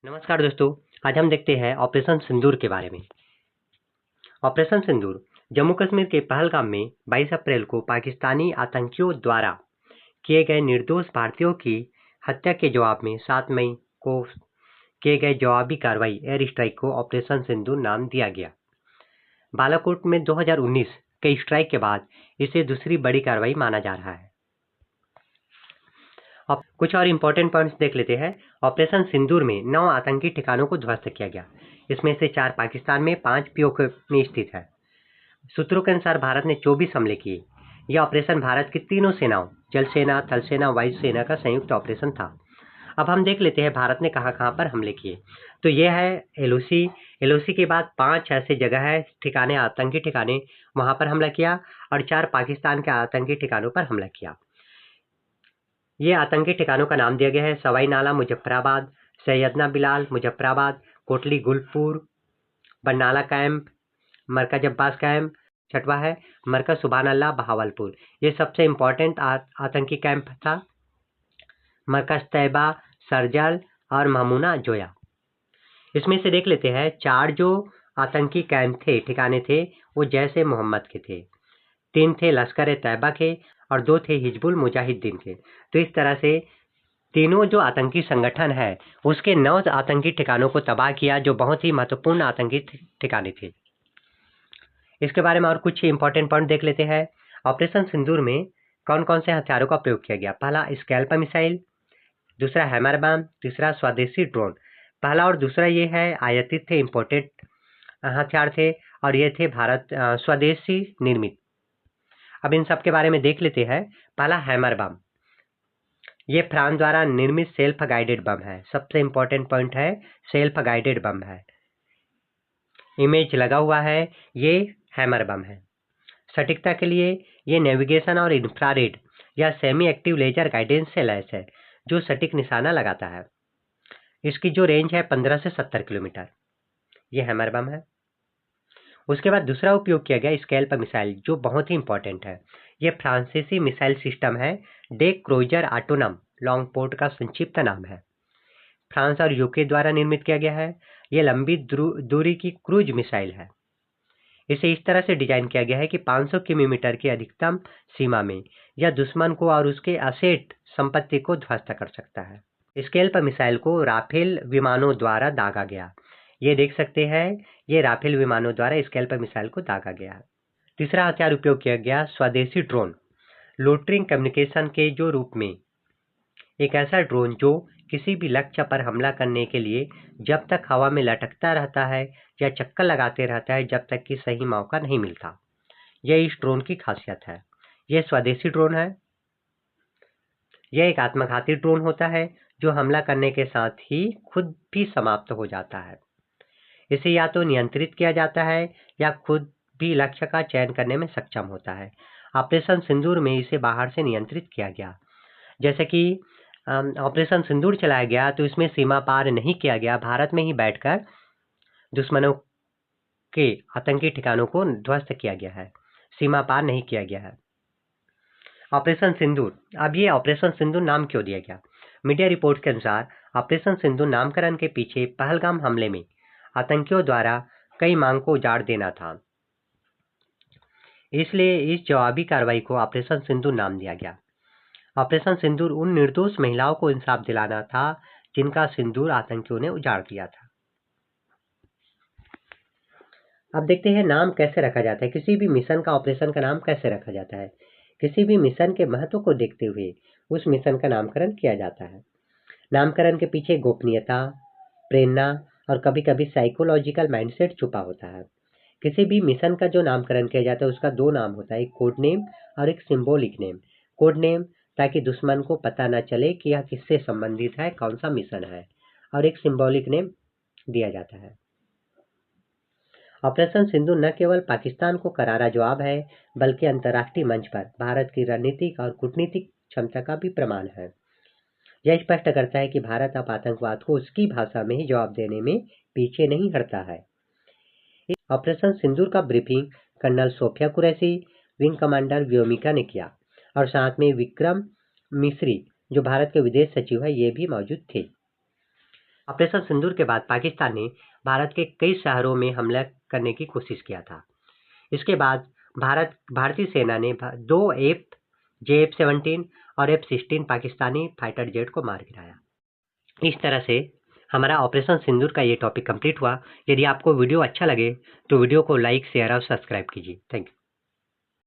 नमस्कार दोस्तों। आज हम देखते हैं ऑपरेशन सिंदूर के बारे में। ऑपरेशन सिंदूर जम्मू कश्मीर के पहलगाम में 22 अप्रैल को पाकिस्तानी आतंकियों द्वारा किए गए निर्दोष भारतीयों की हत्या के जवाब में 7 मई को किए गए जवाबी कार्रवाई एयर स्ट्राइक को ऑपरेशन सिंदूर नाम दिया गया। बालाकोट में 2019 के स्ट्राइक के बाद इसे दूसरी बड़ी कार्रवाई माना जा रहा है। अब कुछ और इम्पोर्टेंट पॉइंट्स देख लेते हैं। ऑपरेशन सिंदूर में 9 आतंकी ठिकानों को ध्वस्त किया गया। इसमें से 4 पाकिस्तान में, 5 पीओके में स्थित है। सूत्रों के अनुसार भारत ने 24 हमले किए। यह ऑपरेशन भारत की तीनों सेनाओं, जल सेना, थल सेना, वायु सेना का संयुक्त ऑपरेशन था। अब हम देख लेते हैं भारत ने कहाँ कहाँ पर हमले किए। तो यह है एलओसी। एलओसी के बाद 5 ऐसे जगह है ठिकाने, आतंकी ठिकाने, वहां पर हमला किया और 4 पाकिस्तान के आतंकी ठिकानों पर हमला किया। ये आतंकी ठिकानों का नाम दिया गया है: सवाई नाला मुजफ्फराबाद, सैयदना बिलाल मुजफ्फराबाद, कोटली गुलपुर, बरनाला कैंप, मरकज अब्बास कैंप, छठवा है मरकज सुभान अल्लाह बहावलपुर। ये सबसे इम्पोर्टेंट आतंकी कैंप था। मरकज तैयबा, सरजल और मामूना जोया। इसमें से देख लेते हैं 4 जो आतंकी कैंप थे, ठिकाने थे, वो जैश ए मोहम्मद के थे, 3 थे लश्कर ए तैयबा के और 2 थे हिजबुल मुजाहिदीन के। तो इस तरह से तीनों जो आतंकी संगठन है उसके 9 आतंकी ठिकानों को तबाह किया, जो बहुत ही महत्वपूर्ण आतंकी ठिकाने थे। इसके बारे में और कुछ इंपॉर्टेंट पॉइंट देख लेते हैं। ऑपरेशन सिंदूर में कौन कौन से हथियारों का प्रयोग किया गया? पहला स्कैल्प मिसाइल, दूसरा हैमर बम, तीसरा स्वदेशी ड्रोन। पहला और दूसरा ये है आयातित थे, इम्पोर्टेड हथियार थे और ये थे भारत स्वदेशी निर्मित। अब इन सब के बारे में देख लेते हैं। पहला हैमर बम, ये फ्रांस द्वारा निर्मित सेल्फ गाइडेड बम है। सबसे इंपॉर्टेंट पॉइंट है, सेल्फ गाइडेड बम है। इमेज लगा हुआ है, ये हैमर बम है। सटीकता के लिए ये नेविगेशन और इंफ्रारेड या सेमी एक्टिव लेजर गाइडेंस से लैस है, जो सटीक निशाना लगाता है। इसकी जो रेंज है 15 से 70 किलोमीटर। ये हैमर बम है। उसके बाद दूसरा उपयोग किया गया स्कैल्प मिसाइल, जो बहुत ही इंपॉर्टेंट है। ये फ्रांसीसी मिसाइल सिस्टम है, डे क्रूजर ऑटोनम लॉन्ग पोर्ट का संक्षिप्त नाम है। फ्रांस और यूके द्वारा निर्मित किया गया है। ये लंबी दूरी की क्रूज मिसाइल है। इसे इस तरह से डिजाइन किया गया है कि 500 किलोमीटर की अधिकतम सीमा में यह दुश्मन को और उसके असेट संपत्ति को ध्वस्त कर सकता है। स्कैल्प मिसाइल को राफेल विमानों द्वारा दागा गया। ये देख सकते हैं, ये राफेल विमानों द्वारा स्कैल्प मिसाइल को दागा गया। तीसरा हथियार उपयोग किया गया स्वदेशी ड्रोन, लोटरिंग कम्युनिकेशन के जो रूप में एक ऐसा ड्रोन जो किसी भी लक्ष्य पर हमला करने के लिए जब तक हवा में लटकता रहता है या चक्कर लगाते रहता है जब तक कि सही मौका नहीं मिलता। यह इस ड्रोन की खासियत है। यह स्वदेशी ड्रोन है। यह एक आत्मघाती ड्रोन होता है जो हमला करने के साथ ही खुद भी समाप्त हो जाता है। इसे या तो नियंत्रित किया जाता है या खुद भी लक्ष्य का चयन करने में सक्षम होता है। ऑपरेशन सिंदूर में इसे बाहर से नियंत्रित किया गया। जैसे कि ऑपरेशन सिंदूर चलाया गया तो इसमें सीमा पार नहीं किया गया। भारत में ही बैठकर दुश्मनों के आतंकी ठिकानों को ध्वस्त किया गया है, सीमा पार नहीं किया गया है। ऑपरेशन सिंदूर, अब ये ऑपरेशन सिंदूर नाम क्यों दिया गया? मीडिया रिपोर्ट के अनुसार ऑपरेशन सिंदूर नामकरण के पीछे पहलगाम हमले में आतंकियों द्वारा कई मांग को उजाड़ देना था, इसलिए इस जवाबी कार्रवाई को ऑपरेशन सिंदूर नाम दिया गया। ऑपरेशन सिंदूर उन निर्दोष महिलाओं को इंसाफ दिलाना था जिनका सिंदूर आतंकियों ने उजाड़ दिया था। अब देखते हैं नाम कैसे रखा जाता है। किसी भी मिशन का, ऑपरेशन का नाम कैसे रखा जाता है? किसी भी मिशन के महत्व को देखते हुए उस मिशन का नामकरण किया जाता है। नामकरण के पीछे गोपनीयता, प्रेरणा और कभी कभी साइकोलॉजिकल माइंडसेट छुपा होता है। किसी भी मिशन का जो नामकरण किया जाता है उसका 2 नाम होता है, एक कोड नेम और एक सिंबॉलिक नेम। कोड नेम ताकि दुश्मन को पता न चले कि यह किससे संबंधित है, कौन सा मिशन है, और एक सिंबॉलिक नेम दिया जाता है। ऑपरेशन सिंधु न केवल पाकिस्तान को करारा जवाब है, बल्कि अंतर्राष्ट्रीय मंच पर भारत की रणनीतिक और कूटनीतिक क्षमता का भी प्रमाण है। यह स्पष्ट करता है कि भारत अब आतंकवाद को उसकी भाषा में ही जवाब देने में पीछे नहीं हटता है। ऑपरेशन सिंदूर का briefing colonel Sofia Qureshi, wing commander Vyomika ने किया और साथ में विक्रम मिस्री, जो भारत के विदेश सचिव है, ये भी मौजूद थे। ऑपरेशन सिंदूर के बाद पाकिस्तान ने भारत के कई शहरों में हमला करने की कोशिश किया था। इसके बाद भारतीय सेना ने 2 JF-17 और F-16 पाकिस्तानी फाइटर जेट को मार गिराया। इस तरह से हमारा ऑपरेशन सिंदूर का ये टॉपिक कंप्लीट हुआ। यदि आपको वीडियो अच्छा लगे तो वीडियो को लाइक, शेयर और सब्सक्राइब कीजिए। Thank you.